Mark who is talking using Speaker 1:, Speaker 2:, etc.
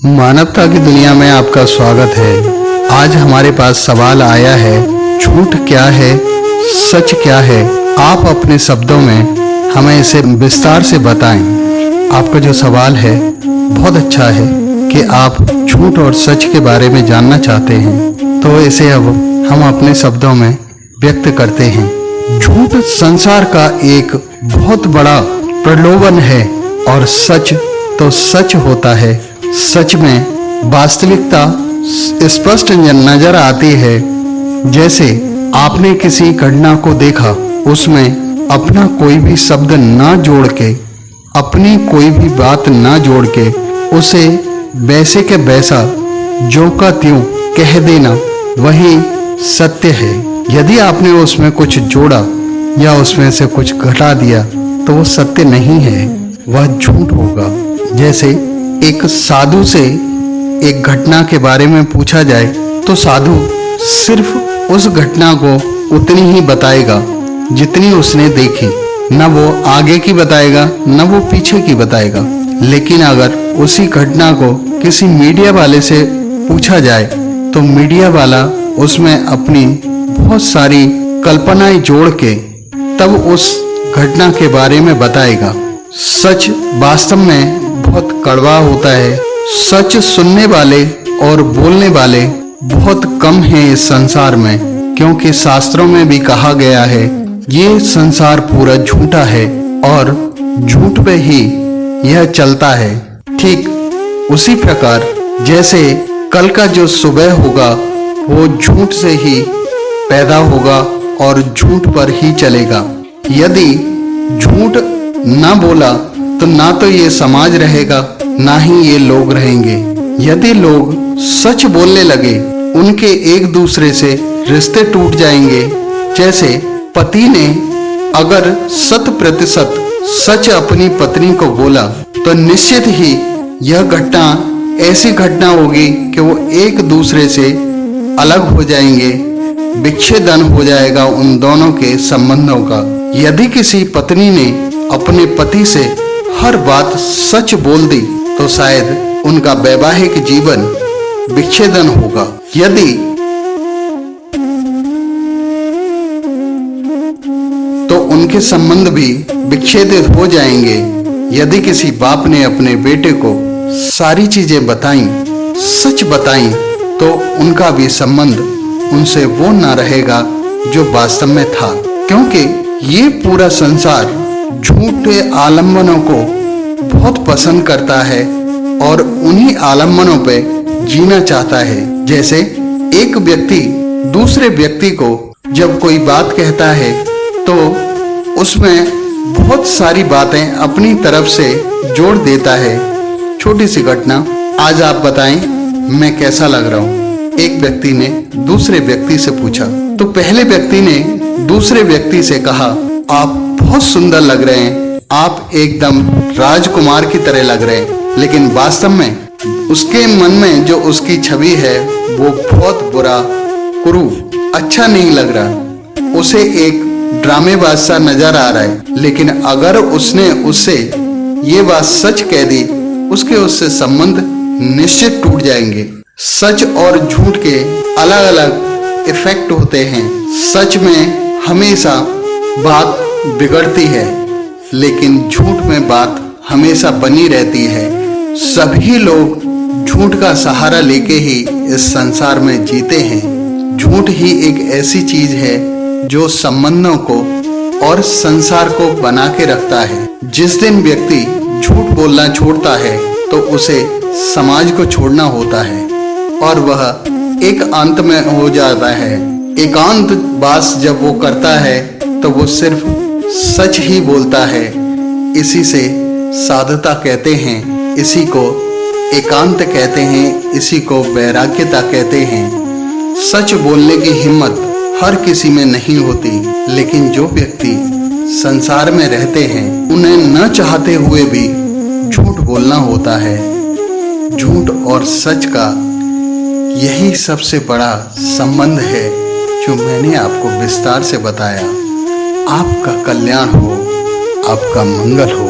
Speaker 1: मानवता की दुनिया में आपका स्वागत है। आज हमारे पास सवाल आया है, झूठ क्या है, सच क्या है। आप अपने शब्दों में हमें इसे विस्तार से बताएं। आपका जो सवाल है बहुत अच्छा है कि आप झूठ और सच के बारे में जानना चाहते हैं, तो इसे अब हम अपने शब्दों में व्यक्त करते हैं। झूठ संसार का एक बहुत बड़ा प्रलोभन है और सच तो सच होता है। सच में वास्तविकता स्पष्ट नजर आती है। जैसे आपने किसी घटना को देखा, उसमें अपना कोई भी शब्द ना जोड़ के, अपनी कोई भी बात ना जोड़ के उसे वैसे के वैसा ज्यों का त्यों कह देना, वही सत्य है। यदि आपने उसमें कुछ जोड़ा या उसमें से कुछ घटा दिया तो वो सत्य नहीं है, वह झूठ होगा। जैसे एक साधु से एक घटना के बारे में पूछा जाए तो साधु सिर्फ उस घटना को उतनी ही बताएगा जितनी उसने देखी, न वो आगे की बताएगा न वो पीछे की बताएगा। लेकिन अगर उसी घटना को किसी मीडिया वाले से पूछा जाए तो मीडिया वाला उसमें अपनी बहुत सारी कल्पनाएं जोड़ के तब उस घटना के बारे में बताएगा। सच वास्तव में बहुत कड़वा होता है। सच सुनने वाले और बोलने वाले बहुत कम हैं इस संसार में, क्योंकि शास्त्रों में भी कहा गया है ये संसार पूरा झूठा है और झूठ पे ही यह चलता है। ठीक उसी प्रकार जैसे कल का जो सुबह होगा वो झूठ से ही पैदा होगा और झूठ पर ही चलेगा। यदि झूठ ना बोला तो ना तो ये समाज रहेगा ना ही ये लोग रहेंगे। यदि लोग सच बोलने लगे, उनके एक दूसरे से रिश्ते टूट जाएंगे। जैसे पति ने अगर 100% सच अपनी पत्नी को बोला तो निश्चित ही यह घटना ऐसी घटना होगी कि वो एक दूसरे से अलग हो जाएंगे, विच्छेदन हो जाएगा उन दोनों के संबंधों का। यदि किसी पत्नी ने अपने पति से हर बात सच बोल दी तो शायद उनका वैवाहिक जीवन विच्छेदन होगा। यदि तो उनके संबंध भी विच्छेदित हो जाएंगे। यदि किसी बाप ने अपने बेटे को सारी चीजें बताई, सच बताई, तो उनका भी संबंध उनसे वो ना रहेगा जो वास्तव में था, क्योंकि ये पूरा संसार झूठे आलम्बनों को बहुत पसंद करता है और उन्हीं आलम्बनों पे जीना चाहता है। जैसे एक व्यक्ति दूसरे व्यक्ति को जब कोई बात कहता है तो उसमें बहुत सारी बातें अपनी तरफ से जोड़ देता है। छोटी सी घटना, आज आप बताएं मैं कैसा लग रहा हूँ। एक व्यक्ति ने दूसरे व्यक्ति से पूछा तो पहले व्यक्ति ने दूसरे व्यक्ति से कहा, आप बहुत सुंदर लग रहे हैं, आप एकदम राजकुमार की तरह लग रहे हैं। लेकिन वास्तव में उसके मन में जो उसकी छवि है वो बहुत बुरा, कुरूप, अच्छा नहीं लग रहा। उसे एक ड्रामेबाज सा नजर आ रहा है। लेकिन अगर उसने उससे ये बात सच कह दी, उससे संबंध निश्चित टूट जाएंगे। सच और झूठ के अलग अलग इफेक्ट होते हैं। सच में हमेशा बात बिगड़ती है, लेकिन झूठ में बात हमेशा बनी रहती है। सभी लोग झूठ का सहारा लेके ही इस संसार में जीते हैं। झूठ ही एक ऐसी चीज है जो संबंधों को और संसार को बना के रखता है। जिस दिन व्यक्ति झूठ बोलना छोड़ता है तो उसे समाज को छोड़ना होता है और वह एकांत में हो जाता है। एकांत वास जब वो करता है तो वो सिर्फ सच ही बोलता है। इसी से साधुता कहते हैं, इसी को एकांत कहते हैं, इसी को वैराग्यता कहते हैं। सच बोलने की हिम्मत हर किसी में नहीं होती, लेकिन जो व्यक्ति संसार में रहते हैं उन्हें न चाहते हुए भी झूठ बोलना होता है। झूठ और सच का यही सबसे बड़ा संबंध है जो मैंने आपको विस्तार से बताया। आपका कल्याण हो, आपका मंगल हो।